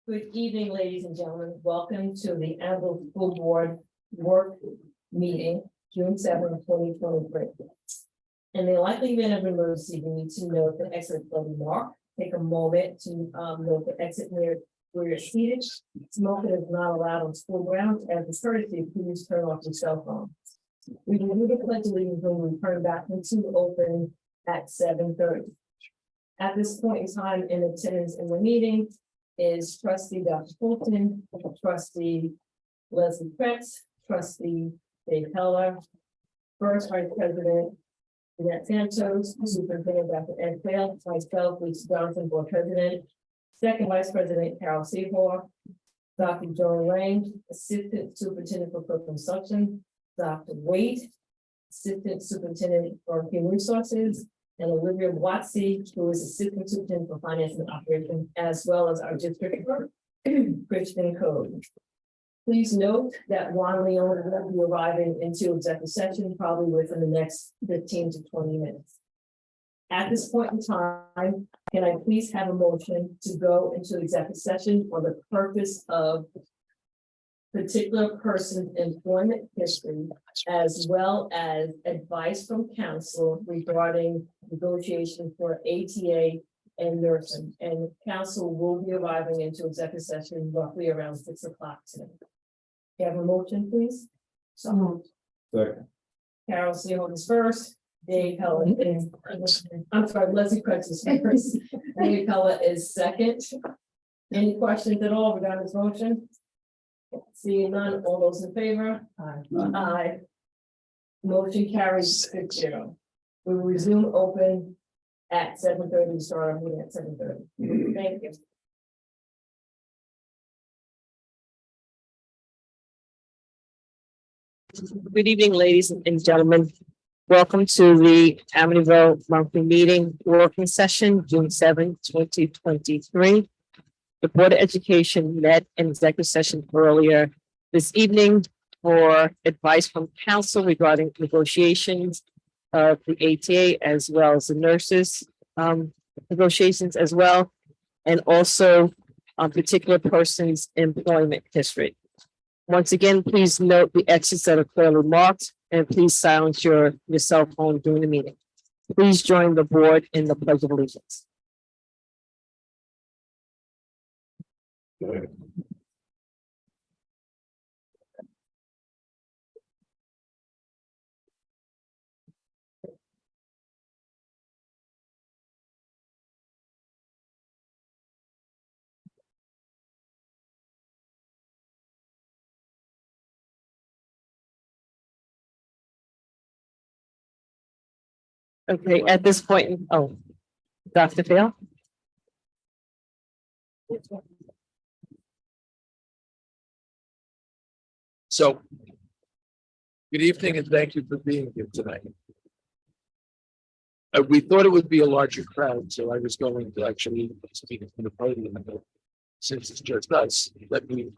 Good evening, ladies and gentlemen. Welcome to the Amityville School Board Work Meeting, June 7th, 2023. In the likely event of emergency, we need to note the exit will be marked. Take a moment to note the exit where you're seated. Smoking is not allowed on school grounds. As a courtesy, please turn off your cell phone. We will do the pledge of allegiance when we return back into open at 7:30. At this point in time, in attendance in the meeting is Trustee Dr. Fulton, Trustee Leslie Kretz, Trustee Dave Heller, First Vice President Jeanette Santos, Superintendent Dr. Ed Fail, myself, Lisa Johnson, Board President, Second Vice President Carol Seahor, Dr. Joan Lang, Assistant Superintendent for Consumption, Dr. Wade, Assistant Superintendent for Human Resources, and Olivia Watsy, who is Assistant Superintendent for Finance and Operations, as well as our district clerk, Christian Code. Please note that Juan Leon will be arriving into executive session probably within the next 15 to 20 minutes. At this point in time, can I please have a motion to go into executive session for the purpose of particular person's employment history, as well as advice from counsel regarding negotiation for ATA and nursing. And counsel will be arriving into executive session roughly around 6 o'clock today. You have a motion, please? So moved. Second. Carol Seahorn is first. Dave Heller is, I'm sorry, Leslie Kretz is first. Dave Heller is second. Any questions at all regarding this motion? Seeing none, all those in favor? Aye. Aye. Motion carries 6-0. We will resume open at 7:30, start our meeting at 7:30. Thank you. Good evening, ladies and gentlemen. Welcome to the Amityville monthly meeting working session, June 7, 2023. The Board of Education met in executive session earlier this evening for advice from counsel regarding negotiations of the ATA as well as the nurses negotiations as well, and also on particular person's employment history. Once again, please note the exits that are clearly marked, and please silence your cell phone during the meeting. Please join the board in the Pledge of Allegiance. Okay, at this point, Dr. Fail? So, good evening and thank you for being here tonight. We thought it would be a larger crowd, so I was going to actually speak from the podium. But since it's just us, let me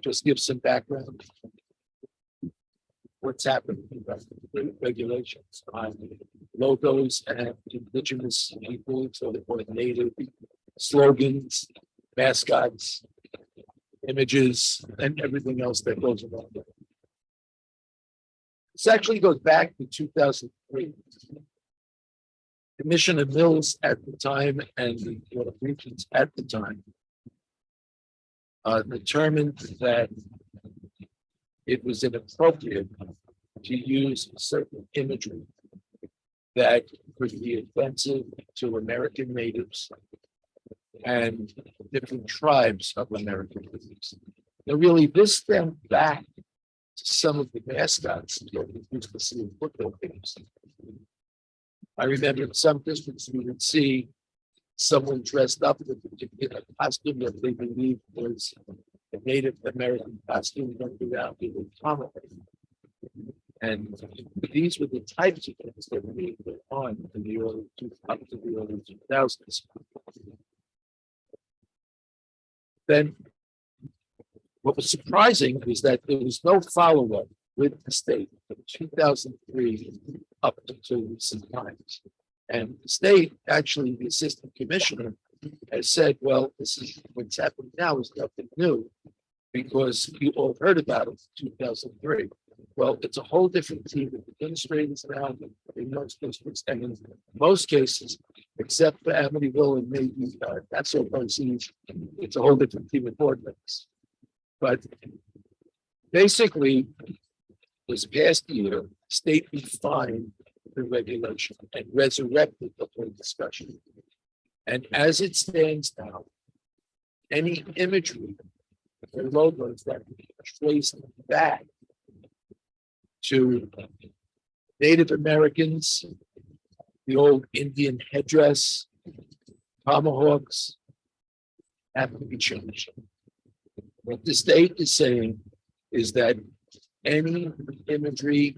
just give some background. What's happening with regulations on logos and indigenous people, so they want native slogans, mascots, images, and everything else that goes along with it. This actually goes back to 2003. Commissioner Mills at the time and the Board of Regents at the time determined that it was inappropriate to use certain imagery that could be offensive to American natives and different tribes of American natives. Now, really, this stemmed back to some of the mascots that we used to see in football games. I remember in some districts we would see someone dressed up in a costume that they believed was a Native American costume, don't do that, we would comment. And these were the types of things that we were on in the early up to the early 2000s. Then what was surprising is that there was no follow-up with the state from 2003 up until recent times. And the state, actually, the assistant commissioner has said, well, this is what's happening now is nothing new because you all heard about it in 2003. Well, it's a whole different team of administrators now in most districts and in most cases, except for Amityville and maybe that's all proceeds. It's a whole different team of board members. But basically, this past year, state refined the regulation and resurrected the whole discussion. And as it stands now, any imagery or logos that can be traced back to Native Americans, the old Indian headdress, tomahawks, have to be changed. What the state is saying is that any imagery,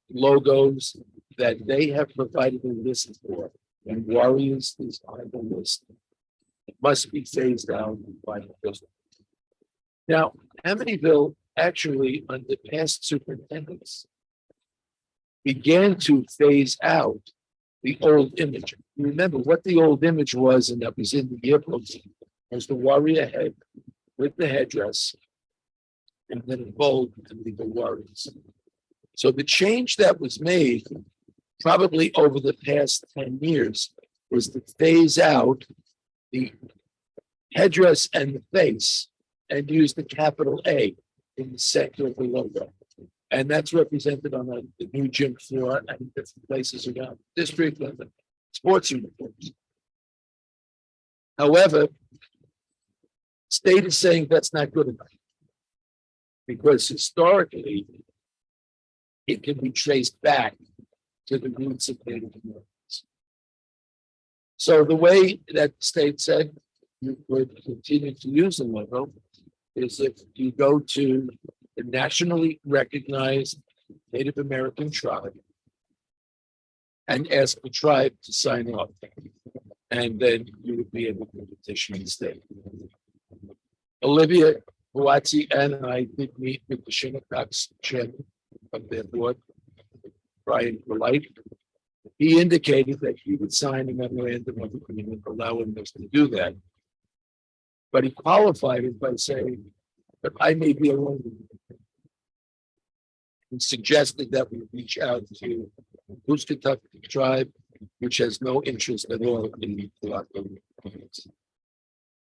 logos that they have provided a list for, and Warriors is on the list, must be phased out by the president. Now, Amityville actually, under past superintendents, began to phase out the old image. You remember what the old image was, and that was in the yearbook, was the warrior head with the headdress, and then in bold to be the warriors. So the change that was made, probably over the past 10 years, was to phase out the headdress and the face and use the capital A in the center of the logo. And that's represented on the new gym floor and different places around the district and the sports uniforms. However, state is saying that's not good enough because historically it can be traced back to the roots of Native Americans. So the way that the state said you would continue to use the logo is if you go to the nationally recognized Native American tribe and ask the tribe to sign off. And then you would be able to petition the state. Olivia Huatzi and I did meet with the Shinnecock's chairman of their board, Brian Light. He indicated that he would sign a memorandum of agreement allowing us to do that. But he qualified it by saying that I may be alone. He suggested that we reach out to the Housatonic tribe, which has no interest at all in the Pulaco communities,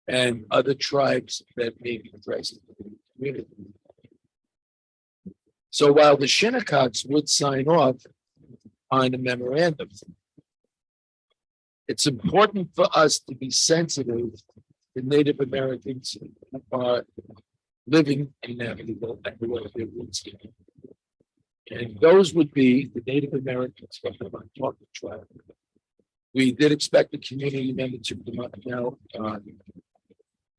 and other tribes that may be present in the community. So while the Shinnecocks would sign off on a memorandum, it's important for us to be sensitive to Native Americans who are living in Amityville and who are their roots here. And those would be the Native Americans from the Montauk tribe. We did expect a community member to come up now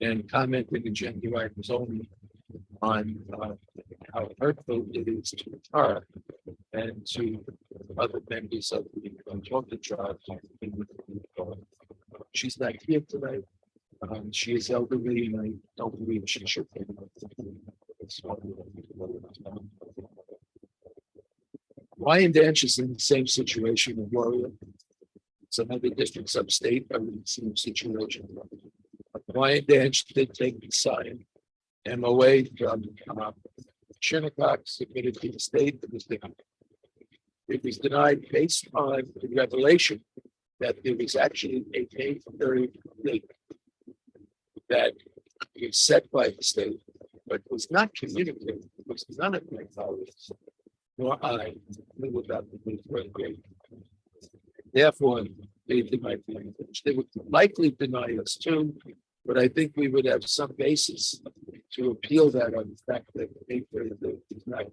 and comment in the January was only on how hurtful it is to her and to other members of the Montauk tribe. She's not here tonight. She is elderly, and I don't believe she should be. Wyandanch is in the same situation with Warrior. Some other districts upstate are in the same situation. Wyandanch did take the sign MOA from Shinnecock submitted to the state that was denied. It was denied based on the revelation that there was actually a May 3rd date that was set by the state, but was not communicated. It was none of my colleagues, nor I, knew about the May 3rd date. Therefore, they denied the language. They would likely deny us too, but I think we would have some basis to appeal that on the fact that the May 3rd date is not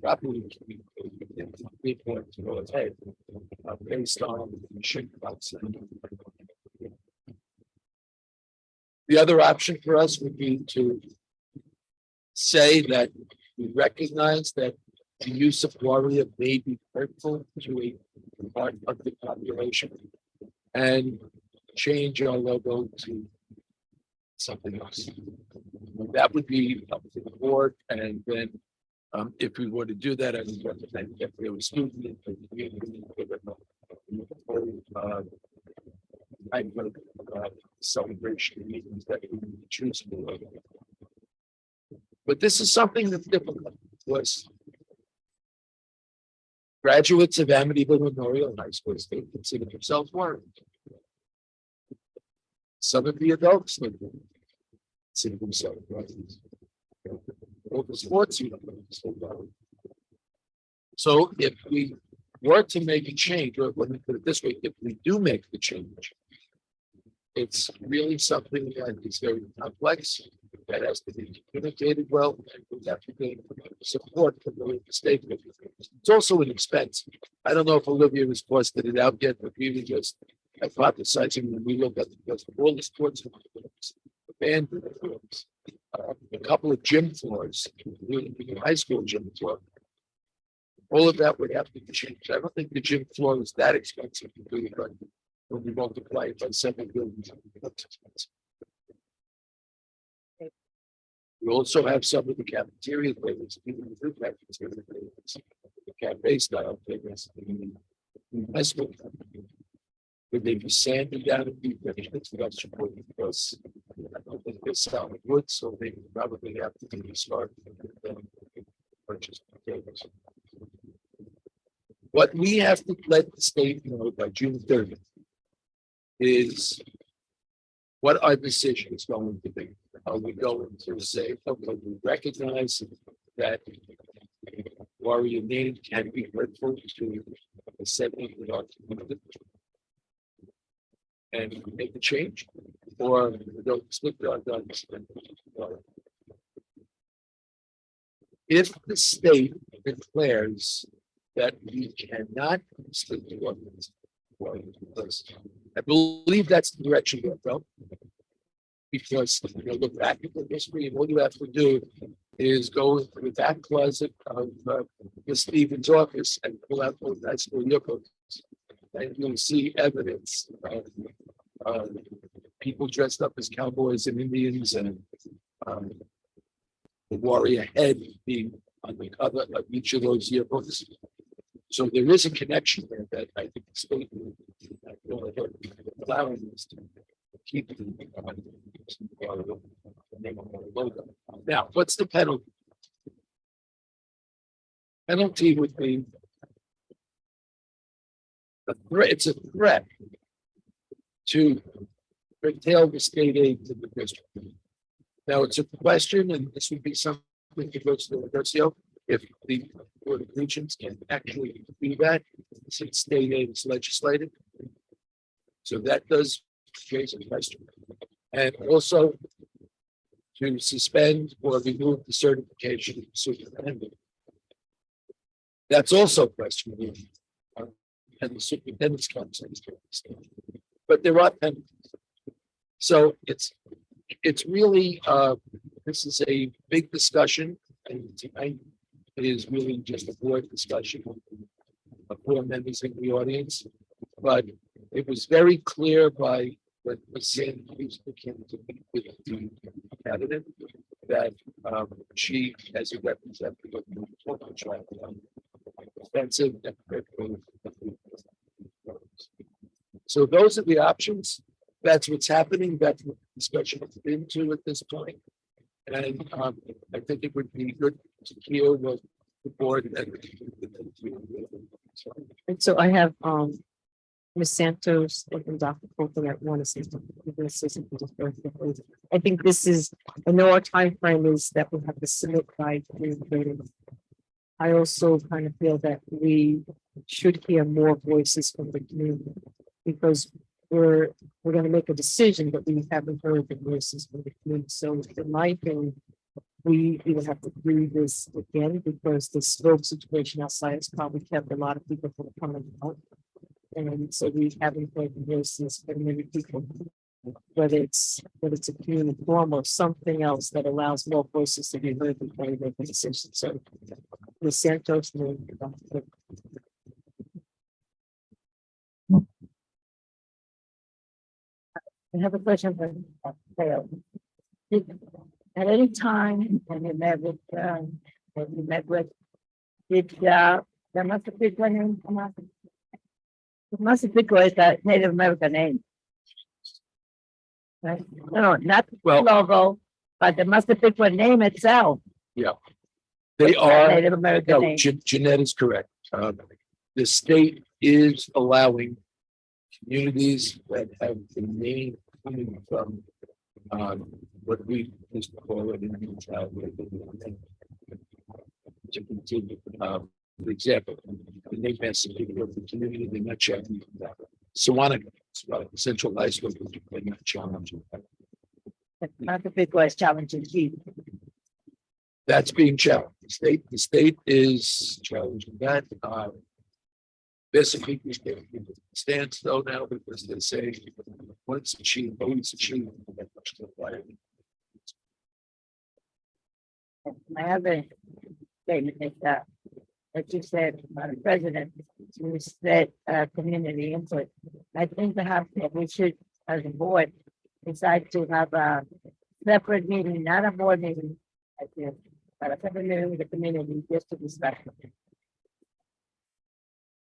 properly communicated. We want to go ahead based on the Shinnecock. The other option for us would be to say that we recognize that the use of warrior may be hurtful to a part of the population and change our logo to something else. That would be up to the board, and then if we were to do that, I would recommend if there was student I'm going to celebration meetings that we choose. But this is something that's difficult. Was graduates of Amityville Memorial High School, they consider themselves work. Some of the adults consider themselves work. All the sports uniforms. So if we were to make a change, or let me put it this way, if we do make the change, it's really something that is very complex, that has to be communicated well, and we have to get support from the stakeholders. It's also an expense. I don't know if Olivia has costed it out yet, but we were just hypothesizing when we look at all the sports, the band, a couple of gym floors, including the high school gym floor. All of that would have to be changed. I don't think the gym floor is that expensive to do, but when we multiply it by 7 buildings, that's expensive. We also have some of the cafeteria things, even the cafeteria things, the cafe style things. High school. Would they be sanded down and be finished? That's important because I don't think they're solid wood, so they probably have to be started. Purchase tables. What we have to let the state know by June 30th is what our decision is going to be. Are we going to say, okay, we recognize that warrior name can be hurtful to the segment of our community and make the change, or we don't split our guns? If the state declares that we cannot split the ordinance, I believe that's the direction we're going. Because look back at the history, and all you have to do is go into that closet of the Stevens office and pull out those high school yearbooks, and you'll see evidence of people dressed up as cowboys and Indians, and the warrior head being on the cover of each of those yearbooks. So there is a connection there that I think the state allowing us to keep the logo. Now, what's the penalty? Penalty would be a threat. It's a threat to curtail the state aid to the district. Now, it's a question, and this would be something that goes to the Regio, if the Board of Regents can actually do that, since state aid is legislated. So that does raise a question. And also to suspend or remove the certification of the superintendent. That's also questionable. And the superintendent's council. But there are penalties. So it's really this is a big discussion, and tonight it is really just a board discussion of 4 members in the audience. But it was very clear by what was said, came to meet with the candidate, that she, as a representative of the local tribe, offensive. So those are the options. That's what's happening. That's what the discussion has been to at this point. And I think it would be good to hear what the board And so I have, Ms. Santos and Dr. Colton that want to say something. I think this is, I know our time frame is that we have to submit by June. I also kind of feel that we should hear more voices from the community, because we're going to make a decision, but we haven't heard the voices from the community. So in my opinion, we will have to read this again, because the smoke situation outside has probably kept a lot of people from coming out. And so we haven't heard the voices from many people, whether it's a community forum or something else that allows more voices to be heard before we make a decision. So Ms. Santos, I have a question for Phil. At any time when you met with, did there must have been one name come up? It must have been that Native American name. Right? No, not the Well- logo, but they must have picked what name itself. They are, Native American no, name. Jeanette is correct. The state is allowing communities that have the name coming from, what we used to call it in the childhood. To continue, for example, the name has some people of the community, they're not challenging that. Sewanee, Central High School, they're not challenging that. Not the big was challenging key. That's being challenged. The state is challenging that. Basically, we stand still now because they say, once achieved, always achieved. My other statement is that, like you said, about the president, you said, community input. I think perhaps that we should, as a board, decide to have a separate meeting, not a board meeting, I think, but a separate meeting with the community just to discuss. it.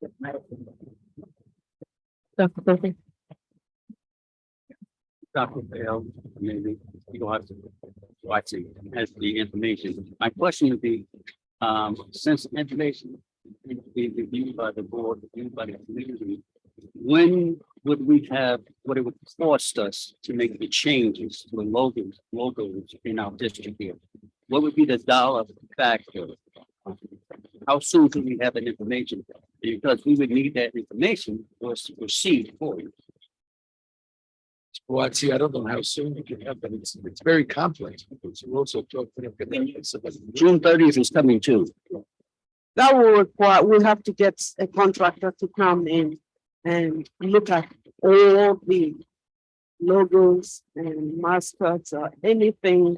That's my opinion. Dr. Percy? Dr. Bell, maybe you don't have to watch it as the information. My question would be, since information is being reviewed by the board, reviewed by the community, when would we have, what it would force us to make the changes to the logos in our district here? What would be the dollar factor? How soon can we have that information? Because we would need that information for us to proceed forward. Well, see, I don't know how soon you can have, but it's very complex. Because you're also talking about. June 30th is coming too. That will require, we'll have to get a contractor to come in and look at all the logos and mascots or anything,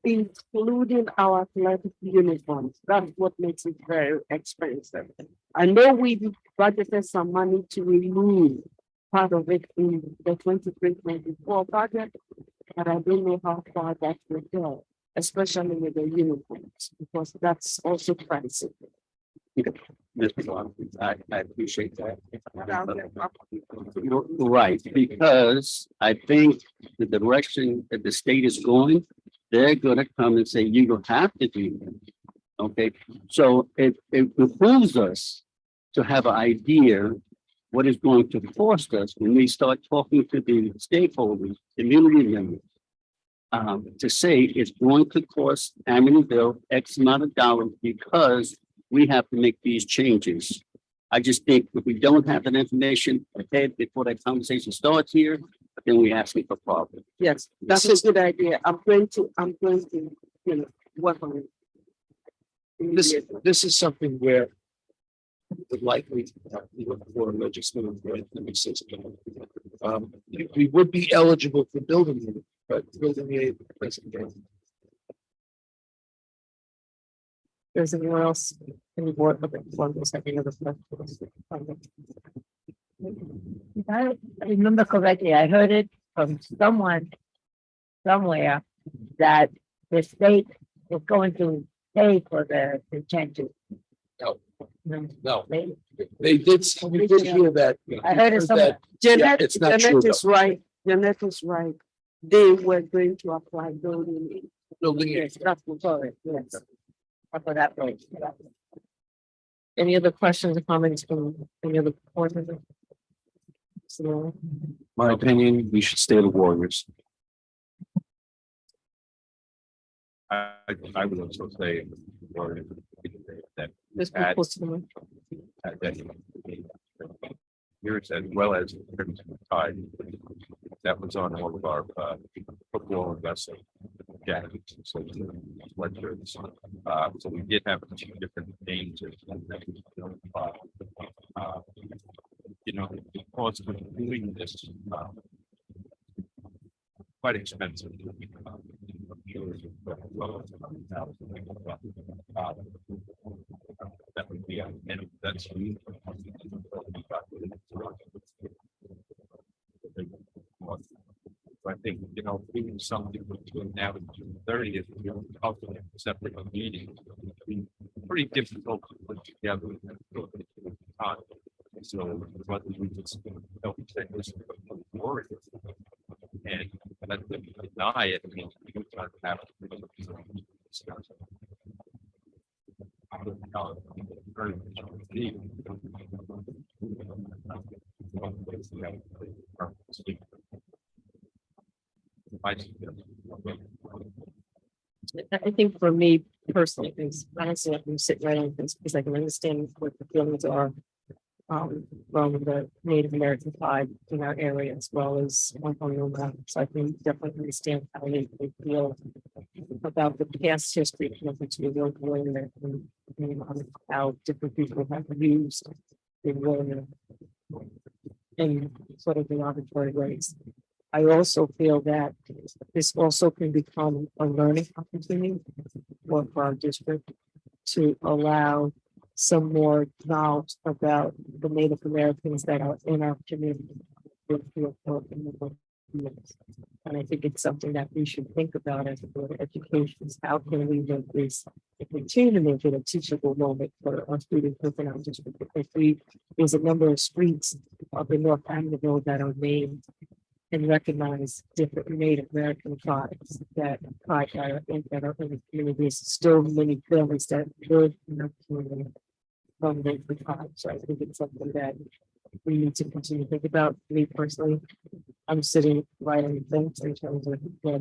including our athletic uniforms. That's what makes it very expensive. I know we budgeted some money to remove part of it in the 23-24 budget, but I don't know how far that will go, especially with the uniforms, because that's also pricey. I appreciate that. You're right, because I think the direction that the state is going, they're gonna come and say, you don't have to do that. Okay, so it behooves us to have an idea what is going to force us when we start talking to the stakeholders, community members, to say it's going to cost Amityville X amount of dollars because we have to make these changes. I just think if we don't have that information ahead before that conversation starts here, then we asking for problems. Yes, that's a good idea. I'm going to, work on it. This is something where would likely look for legislative system. We would be eligible for building unit, but building unit doesn't get. There's anyone else in the board looking for this, any other questions? If I remember correctly, I heard it from someone somewhere that the state is going to pay for the changes. No, They- they did, we did hear that. I heard it somewhere. Janet, it's not true, Janet is right. Janet is right. They were going to apply building. Building Yes, it. that's for it, yes. For that point. Any other questions or comments from any other board member? So, My opinion, we should stay the Warriors. I would also say that let's go close to the mic. yours as well as Crimson Tide. That was on all of our football and wrestling jackets. So sweatshirts. So we did have two different names. The cost of doing this quite expensive. That would be, and that's. I think, doing something between now and June 30th, hopefully separate meeting, it'd be pretty difficult to put together. So whether we just help take this forward. And that they deny it, I mean, you can't have. I think for me personally, because honestly, I can sit right on this because I can understand what the feelings are. From the Native American tribe in our area as well as one from the so I can definitely understand how they feel about the past history connected to the old warrior and how different people have used the warrior in sort of derogatory ways. I also feel that this also can become a learning opportunity for our district to allow some more knowledge about the Native Americans that are in our community. And I think it's something that we should think about as a board of education, is how can we make this and continue to make it a teachable moment for our students within our district. Because there's a number of streets up in North Amityville that are named and recognize different Native American tribes that are in the communities. Still many families that live in the community from Native tribes. So I think it's something that we need to continue to think about. Me personally, I'm sitting right on the fence in terms of I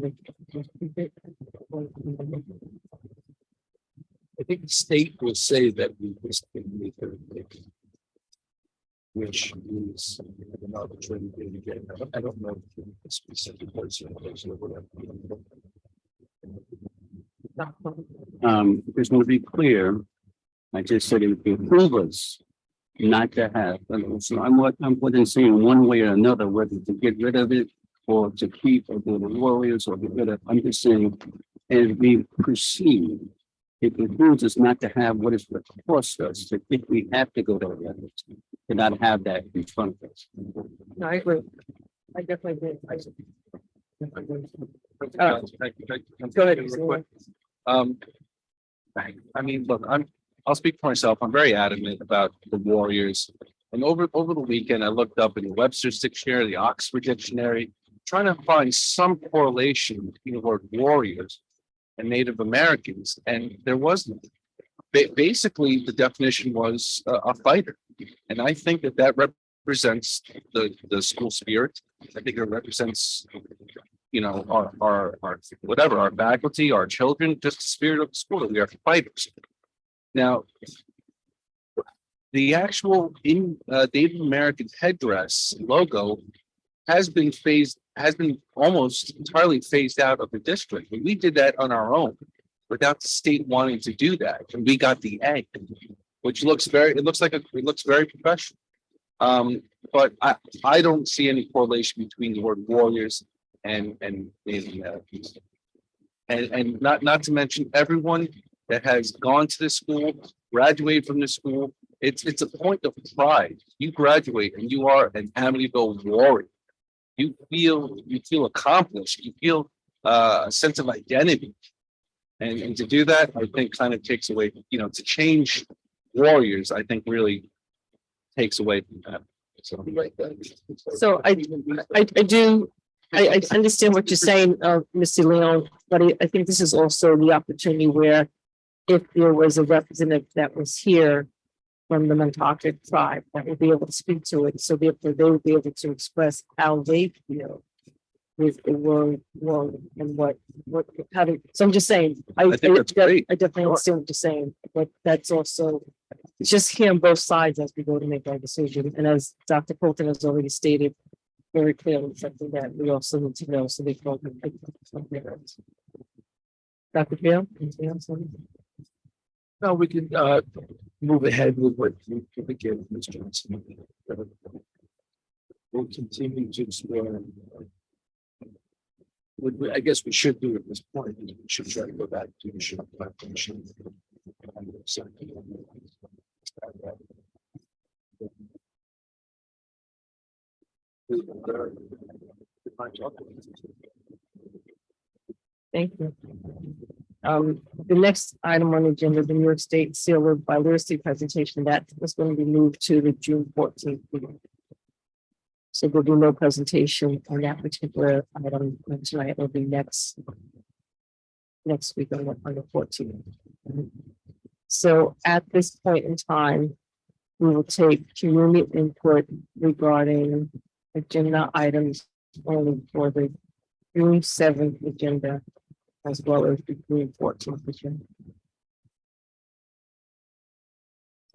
think the state will say that we risk which is an arbitrary thing again. I don't know if the specific person or whatever. Just want to be clear. I just said it would behoove us not to have, so I'm wouldn't saying one way or another, whether to get rid of it or to keep or do the warriors or get rid of, I'm just saying, as we proceed, it behooves us not to have what is going to cost us, to if we have to go to the level, to not have that in front of us. No, I agree. I definitely agree. Go ahead. Real quick. I mean, look, I'll speak for myself. I'm very adamant about the warriors. And over the weekend, I looked up in the Webster's dictionary, the Oxford dictionary, trying to find some correlation between the word warriors and Native Americans, and there wasn't. Basically, the definition was a fighter, and I think that represents the school spirit. I think it represents, our whatever, our faculty, our children, just the spirit of the school, that we are fighters. Now, the actual Native American headdress logo has been almost entirely phased out of the district. And we did that on our own without the state wanting to do that. And we got the egg, which looks very professional. But I don't see any correlation between the word warriors and Native Americans. And not to mention everyone that has gone to the school, graduated from the school. It's a point of pride. You graduate and you are an Amityville warrior. You feel accomplished. You feel a sense of identity. And to do that, I think kind of takes away, to change warriors, I think really takes away from that. So I understand what you're saying, Mr. Leon, but I think this is also the opportunity where if there was a representative that was here from the Montauk tribe that would be able to speak to it, so therefore they would be able to express how they feel with the word and so I'm just saying, I think that's great. I definitely understand what you're saying, but that's also, it's just hearing both sides as we go to make our decision. And as Dr. Colton has already stated very clearly, something that we also need to know, so they can. Dr. Bill? No, we can move ahead with what you begin, Ms. Johnson. We'll continue to explore. I guess we should do at this point. We should try to go back to the show. Thank you. The next item on the agenda, the New York State Seal by Literacy presentation, that was going to be moved to the June 14th meeting. So there'll be no presentation on that particular item tonight. It'll be next week on the 14th. So at this point in time, we will take community input regarding agenda items only for the June 7th agenda, as well as the June 14th agenda.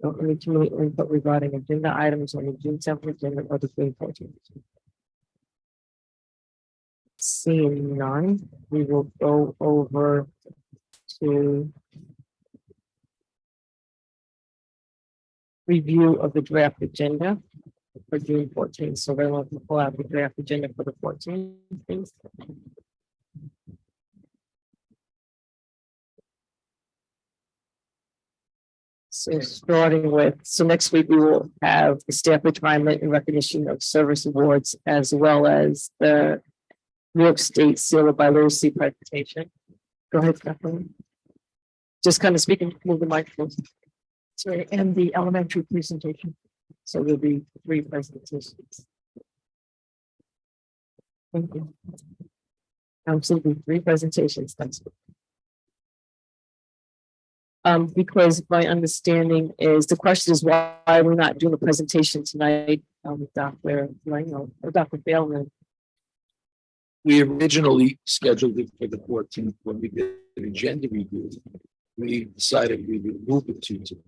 So any community input regarding agenda items on the June 7th agenda or the June 14th. Seeing none, we will go over to review of the draft agenda for June 14th. So we're going to pull out the draft agenda for the 14th, please. So starting with, so next week we will have the staff retirement and recognition of service awards, as well as the New York State Seal of Literacy presentation. Go ahead, Kathleen. Just kind of speaking, move the microphone. Sorry, and the elementary presentation. So there'll be 3 presentations. Thank you. Absolutely, 3 presentations. Thanks. Because my understanding is, the question is why we're not doing a presentation tonight, Dr. Lang or Dr. Bailman. We originally scheduled it for the 14th when we did an agenda review. We decided we would move it to today.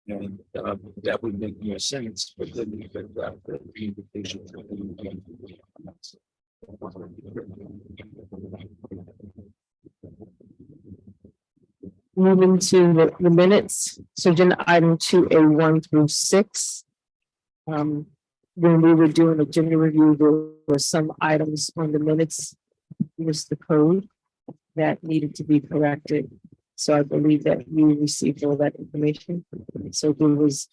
And that would make more sense, but then we got the invitation. Moving to the minutes, so agenda item 2A1 through 6. When we were doing a agenda review, there were some items on the minutes, was the code that needed to be corrected. So I believe that you received all that information. So there was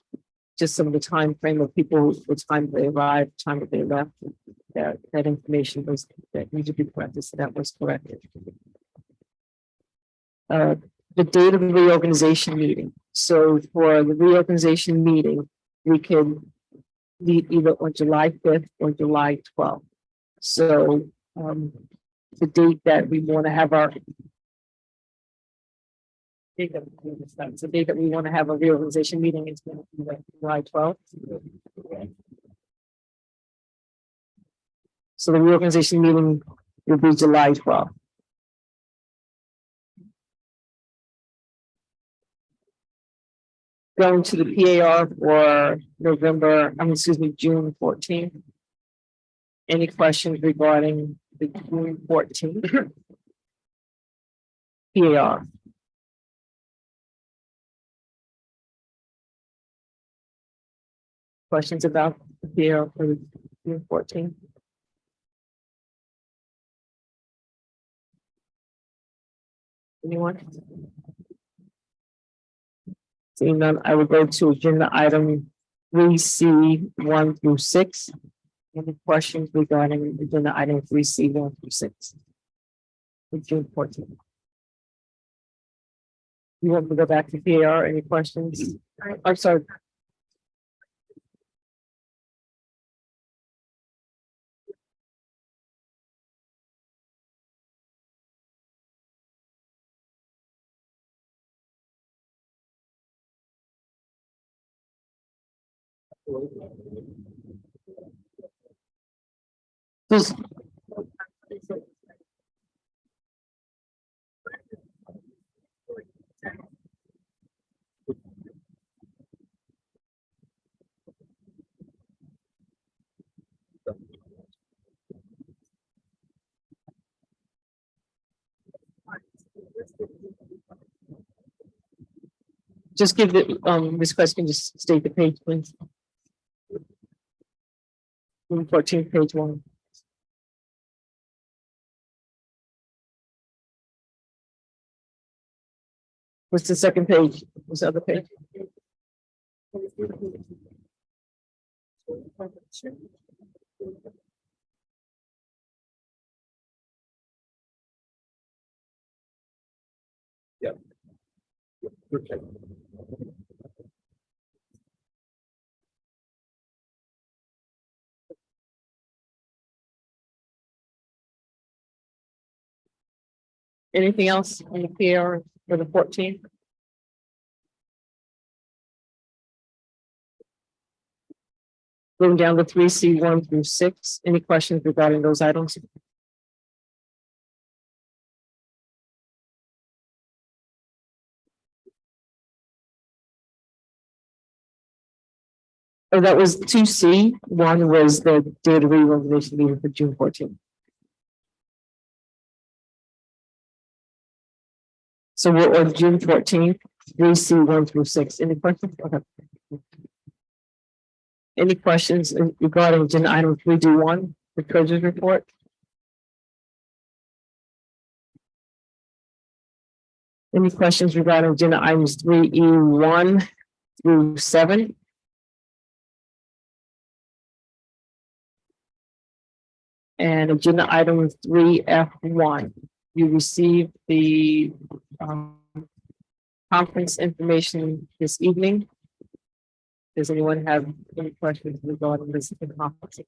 just some of the time frame of people, the time they arrived, time that they left. That information was that needed to be corrected, so that was corrected. The date of the reorganization meeting. So for the reorganization meeting, we can meet either on July 5th or July 12th. So the date that we want to have our the date that we want to have a reorganization meeting is going to be like July 12th. So the reorganization meeting will be July 12th. Going to the PAR for June 14th. Any questions regarding the June 14th PAR? Questions about the PAR for the June 14th? Anyone? Seeing none, I will go to agenda item 3C 1 through 6. Any questions regarding agenda item 3C 1 through 6? For June 14th. You want to go back to PAR? Any questions? I'm sorry. Just give the this question, just state the page, please. 14, page 1. What's the second page? What's the other page? Yep. Okay. Anything else on the PR for the 14th? Going down to 3C 1 through 6. Any questions regarding those items? Oh, that was 2C. 1 was the data reorganization meeting for June 14th. So we're on June 14th, 3C 1 through 6. Any questions? Okay. Any questions regarding agenda item 3D1, the treasurer's report? Any questions regarding agenda items 3E1 through 7? And agenda item 3F1, you received the conference information this evening. Does anyone have any questions regarding this conference?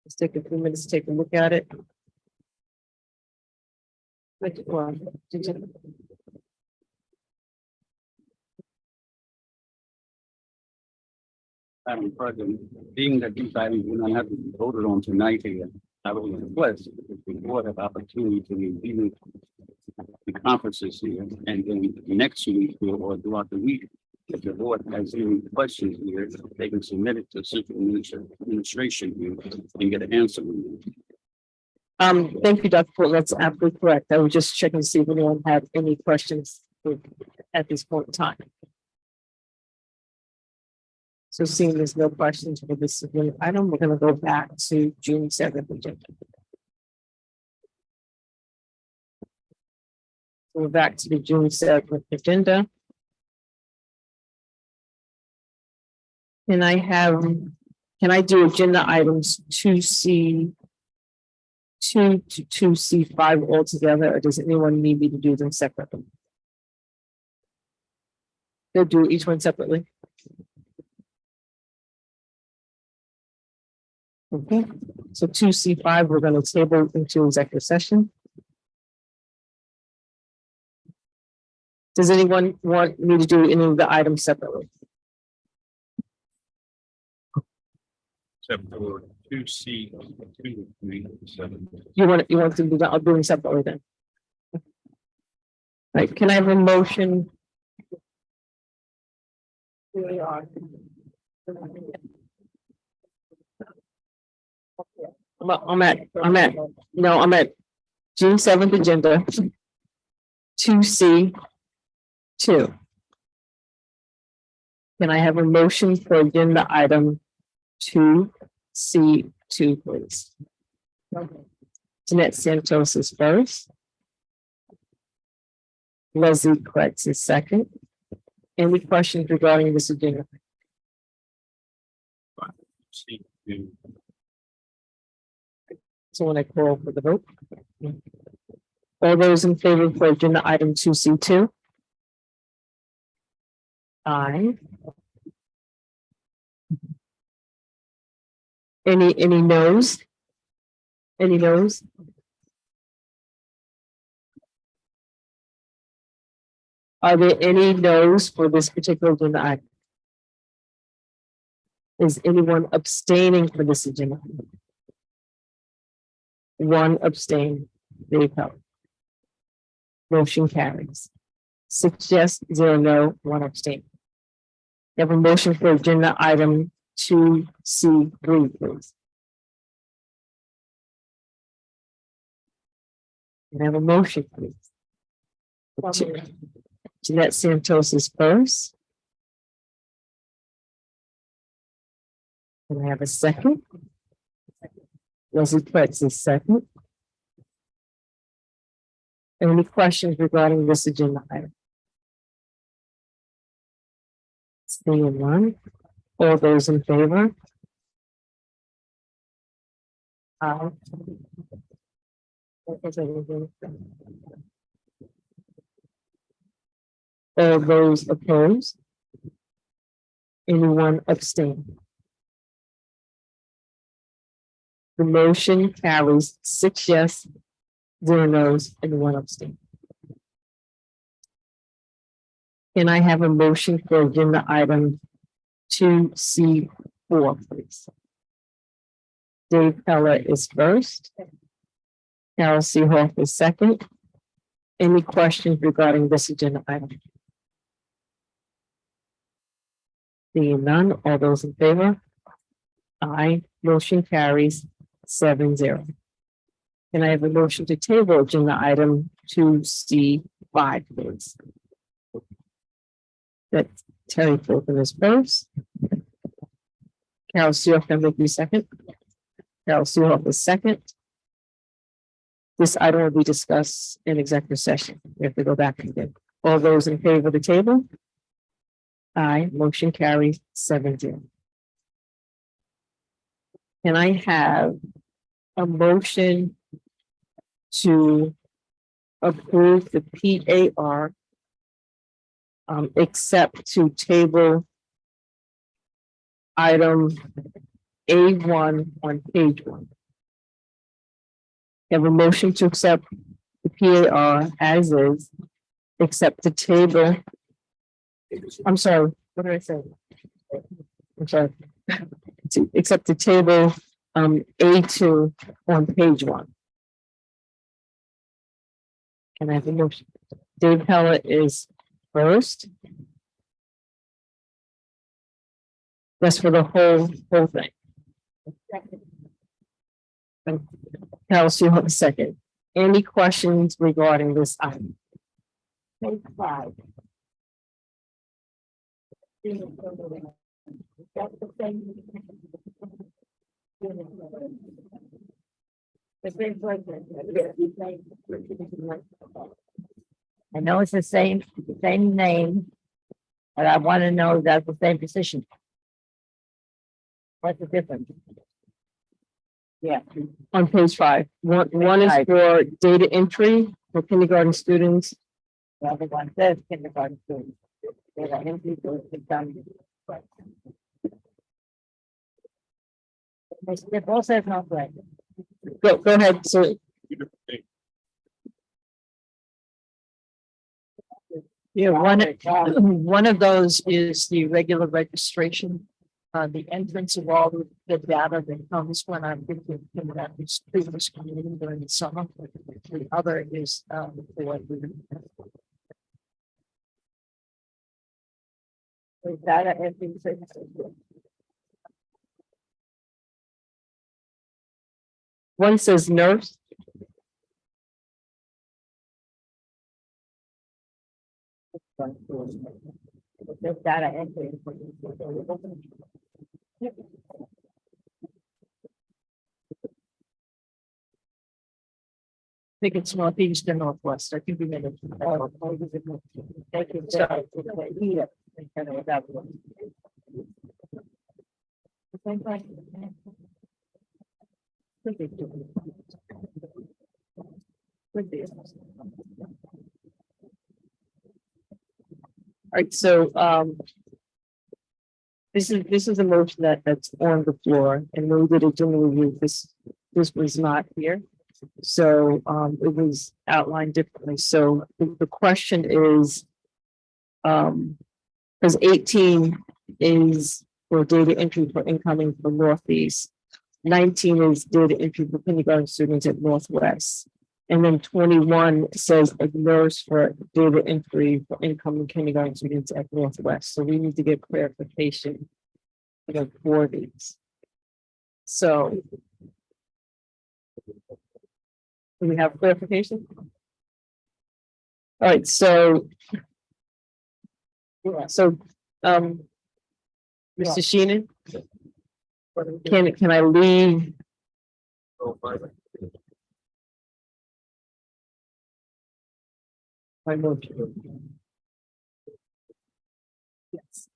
Let's take a few minutes to take a look at it. Madam President, being that these items will not have to be voted on tonight here, I would request that the board have opportunity to review the conferences here, and then next week or throughout the week, if the board has any questions here, they can submit it to central administration here and get an answer. Thank you, Dr. Porter. That's absolutely correct. I was just checking to see if anyone had any questions at this point in time. So seeing there's no questions for this item, we're gonna go back to June 7th agenda. So we're back to the June 7th agenda. Can I do agenda items 2C 2 to 2C5 altogether, or does anyone need me to do them separately? They'll do each one separately. Okay, so 2C5, we're going to table into executive session. Does anyone want me to do any of the items separately? Except for 2C, 2, 3, 7. You want to do that? I'll do them separately then. Right, can I have a motion? Here we are. I'm at June 7th agenda. 2C 2. Can I have a motion for agenda item 2C 2, please? Jeanette Santos is first. Leslie Kretz is second. Any questions regarding this agenda? C, 2. So when I call for the vote. All those in favor for agenda item 2C2? Aye. Any noes? Any noes? Are there any noes for this particular agenda item? Is anyone abstaining for this agenda? One abstain. There you go. Motion carries. 6 yes, 0 no, 1 abstain. You have a motion for agenda item 2C3, please. Can I have a motion, please? Jeanette Santos is first. Can I have a second? Leslie Kretz is second. Any questions regarding this agenda item? Seeing none. All those in favor? Aye. All those opposed? Anyone abstain? The motion carries 6 yes, 0 no's, and 1 abstain. Can I have a motion for agenda item 2C4, please? Dave Peller is first. Carol Seahoff is second. Any questions regarding this agenda item? Seeing none, all those in favor? Aye, motion carries 7-0. Can I have a motion to table agenda item 2C5, please? That Terry Fulton is first. Carol Seahoff can make you second. Carol Seahoff is second. This item will be discussed in executive session. We have to go back again. All those in favor of the table? Aye, motion carries 7-0. Can I have a motion to approve the PAR except to table item A1 on page 1? Have a motion to accept the PAR as is, except the table. I'm sorry, what did I say? I'm sorry. Except the table A2 on page 1. Can I have a motion? Dave Heller is first. That's for the whole thing. And Carol Seahoff is second. Any questions regarding this item? Page 5. I know it's the same name, but I want to know that's the same position. What's the difference? Yeah, On page 5, one is for data entry for kindergarten students. the other one says kindergarten students. They're the entry to the done. They both says no right. Go ahead, so yeah, one of those is the regular registration. The entrance of all the data that comes when I'm thinking that this previous community during the summer. The other is Is that a entry? one says nurse. Is data entry? I think it's northeast and northwest. I think we made it. Thank you. Sorry. Here. That one. Same question. All right, so this is a motion that's on the floor, and when we did a general review, this was not here. So it was outlined differently. So the question is, because 18 is for data entry for incoming from Northeast, 19 is data entry for kindergarten students at Northwest. And then 21 says a nurse for data entry for incoming kindergarten students at Northwest. So we need to get clarification, for these. So do we have clarification? All right, so Mr. Sheenan, can I leave? My motion. Yes.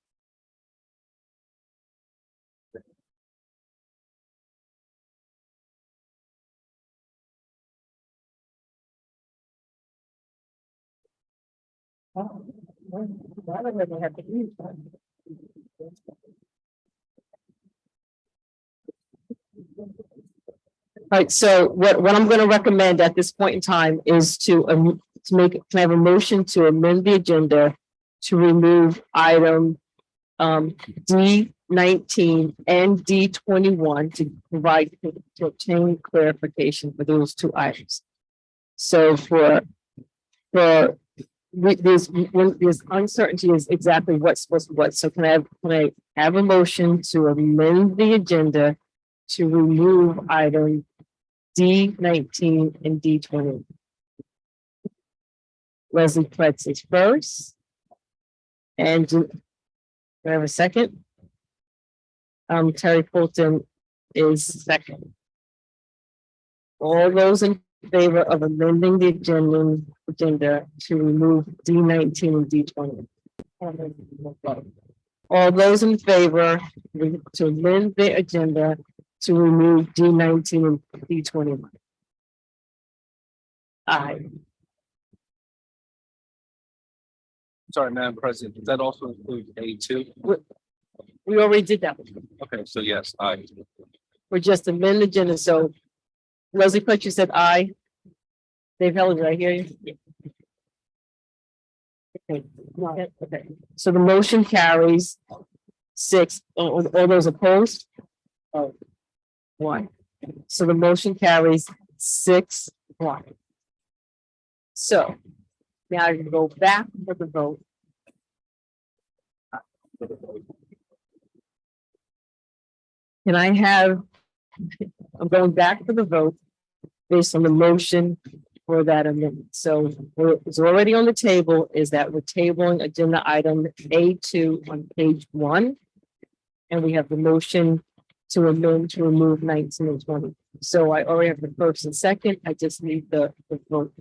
right, so what I'm gonna recommend at this point in time is to have a motion to amend the agenda to remove item D19 and D21 to provide, to obtain clarification for those two items. So there's uncertainty is exactly what's supposed to be what. So can I have a motion to amend the agenda to remove item D19 and D20? Leslie Pretz is first. And do I have a second? Terry Fulton is second. All those in favor of amending the agenda to remove D19 and D20? All those in favor to amend the agenda to remove D19 and D21? Aye. Sorry, Madam President, does that also include A2? We already did that. Okay, so yes, I. We're just amending the agenda, so Leslie Putz, you said aye. Dave Helen, did I hear you? Okay, okay, so the motion carries 6, all those opposed? Oh, 1. So the motion carries 6-1. So now I can go back for the vote. Can I have, I'm going back for the vote based on the motion for that amendment. So what's already on the table is that we're tabling agenda item A2 on page 1. And we have the motion to amend to remove 19 and 20. So I already have the first and second. I just need the vote.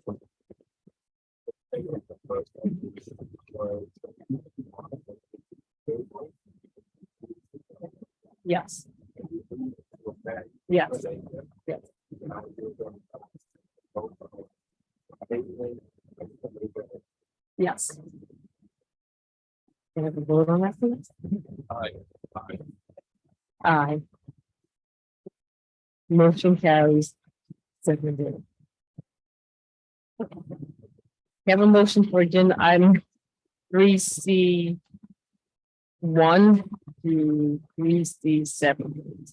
Yes. Yes. Yes. Yes. Can I have a vote on that, please? Aye. Aye. Motion carries 7-0. We have a motion for agenda item 3C1 to 3C7.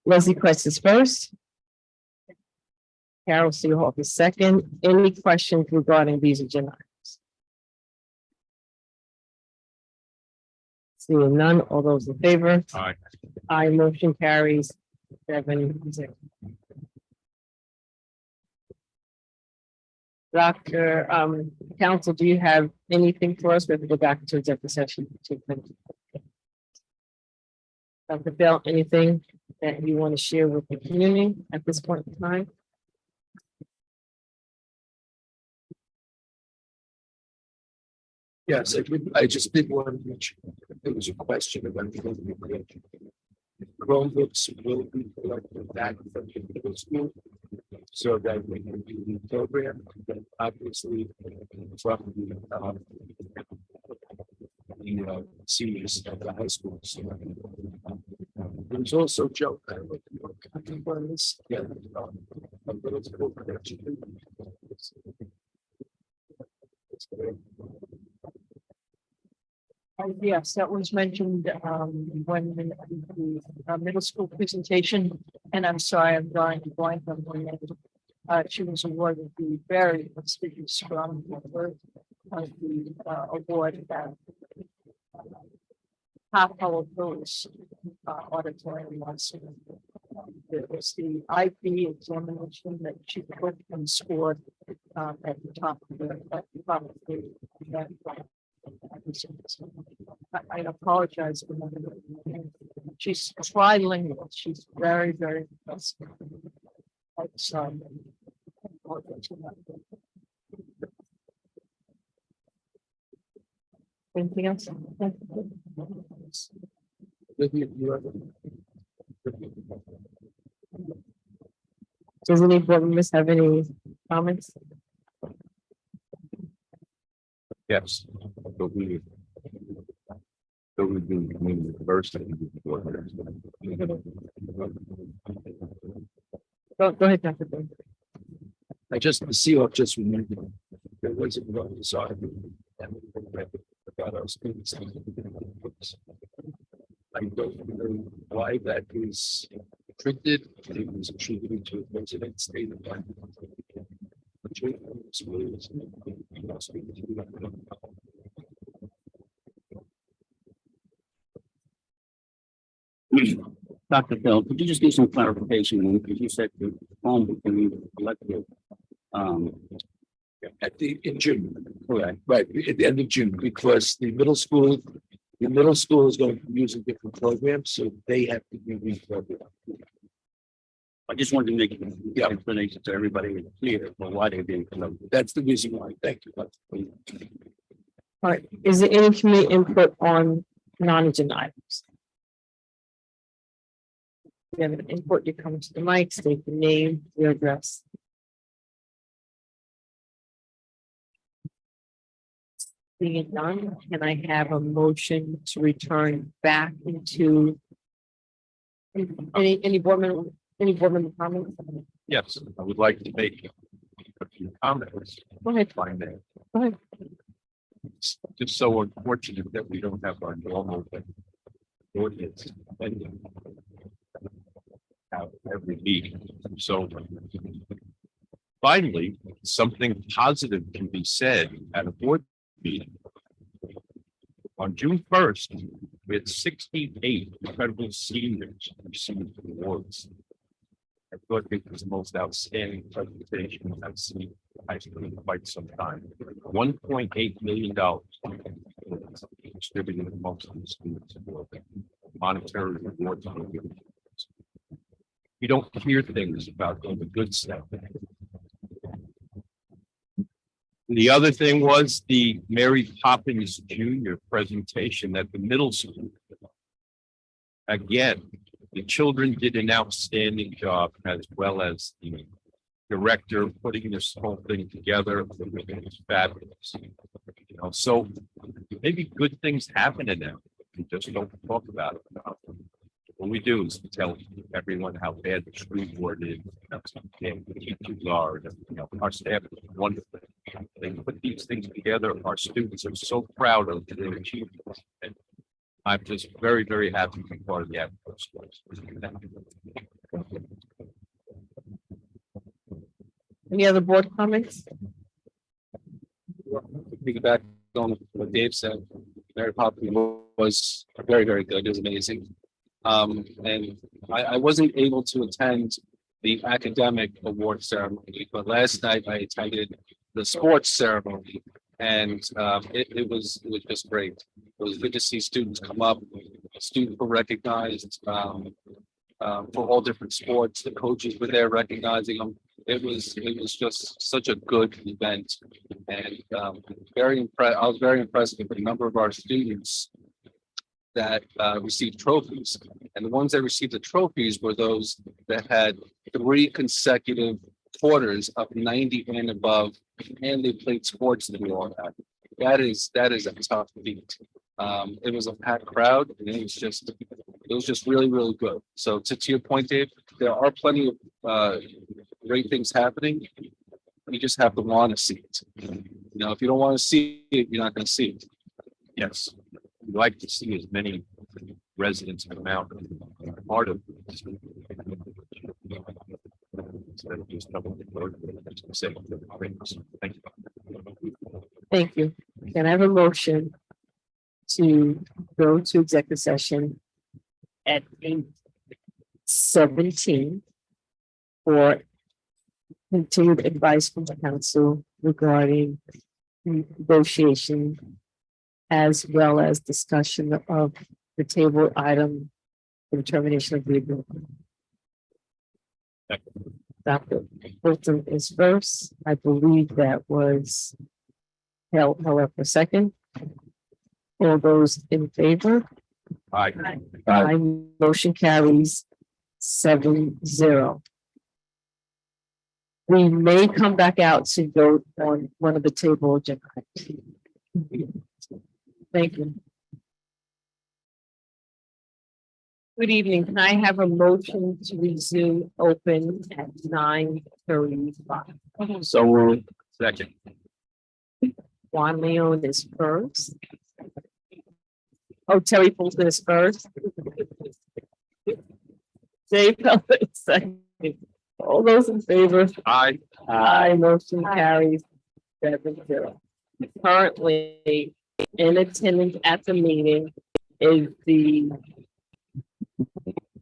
Leslie Quest is first. Carol Seahawk is second. Any questions regarding these agenda items? Seeing none, all those in favor? Aye. Aye, motion carries 7-0. Dr. Counsel, do you have anything for us? We have to go back to executive session. Dr. Bell, anything that you want to share with the community at this point in time? Yes, I just did want to mention, there was a question about Chromebooks will be collected back from the middle school. So that we can do the program, obviously from the seniors of the high school. So, there's also Joe. Yeah. A little school production. Yes, that was mentioned when the middle school presentation, and I'm sorry, I'm drawing a blank on her name. She was awarded the very prestigious from the award that Half-Hour Village auditorium was. It was the IB examination that she took and scored at the top of the event. I apologize for that. She's trilingual. She's very, very impressive. Sorry. Anything else? Does any board members have any comments? Yes. I believe So we do community diversity. Go ahead, Dr. Boone. I just, the CEO just remembered. There was a design. About our students. I don't know why that is printed. It was attributed to a resident state of mind. Dr. Phil, could you just give some clarification? Because you said the home can be elected. At the, in June, Correct. right, at the end of June, because the middle school is going to use a different program, so they have to be reprogrammed. I just wanted to make Yeah. explanation to everybody clear for why they're being conducted. That's the reason why. Thank you. All right, is there any committee input on non-agenda items? If you have an input, you come to the mic, state your name, your address. Being done, can I have a motion to return back into any board member comments? Yes, I would like to make a few comments. Go ahead. If I may. Go ahead. It's just so unfortunate that we don't have our normal ordinance. And have every meeting. So finally, something positive can be said at a board meeting. On June 1st, we had 68 incredible seniors receive awards. I thought it was the most outstanding presentation I've seen in high school in quite some time. $1.8 million distributed amongst the students for monetary awards. You don't hear things about all the good stuff. The other thing was the Mary Poppins Jr. presentation at the middle school. Again, the children did an outstanding job, as well as the director putting this whole thing together. It was fabulous. You know, so maybe good things happen in them. We just don't talk about it enough. What we do is tell everyone how bad the school board is, and the teachers are, and, you know, our staff is wonderful. They put these things together. Our students are so proud of their achievements. And I'm just very, very happy to be part of the Amityville schools. Any other board comments? Piggyback on what Dave said, Mary Poppins was very, very good. It was amazing. And I wasn't able to attend the academic award ceremony, but last night I attended the sports ceremony, and it was just great. It was good to see students come up. Students were recognized for all different sports. The coaches were there recognizing them. It was just such a good event, and very impressed. I was very impressed with the number of our students that received trophies, and the ones that received the trophies were those that had 3 consecutive quarters of 90 and above, and they played sports that we all had. That is a tough feat. It was a packed crowd, and it was just really, really good. So to your point, Dave, there are plenty of great things happening. You just have to want to see it. You know, if you don't want to see it, you're not going to see it. Yes, we'd like to see as many residents come out and be part of this. Instead of just double the vote, say, thank you. Thank you. Can I have a motion to go to executive session at 8:17 for continued advice from the council regarding negotiation as well as discussion of the table item for the termination of the agreement. Dr. Fulton is first. I believe that was held, however, second. All those in favor? Aye. Aye. Motion carries 7-0. We may come back out to vote on one of the table agenda items. Thank you. Good evening. Can I have a motion to resume open at 9:35? So, Second. Juan Leon is first. Oh, Terry Fulton is first. Dave Pellet is second. All those in favor? Aye. Aye, motion carries 7-0. Currently in attendance at the meeting is the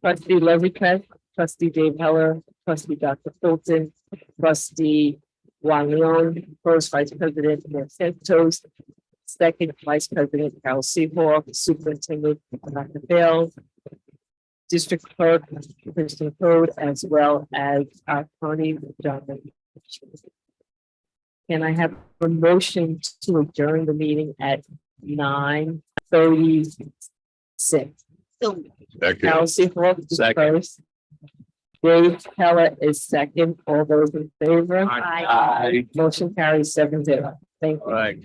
trustee Leslie Kress, trustee Dave Heller, trustee Dr. Fulton, trustee Juan Leon, first vice president Mayor Santos, second vice president Carol Seahawk, superintendent Dr. Bell, district clerk Kristen Code, as well as our attorney John. Can I have a motion to adjourn the meeting at 9:36? Carol Seahawk is Second. first. Dave Keller is second. All those in favor? Aye. aye. Motion carries 7-0. Thank you. All right.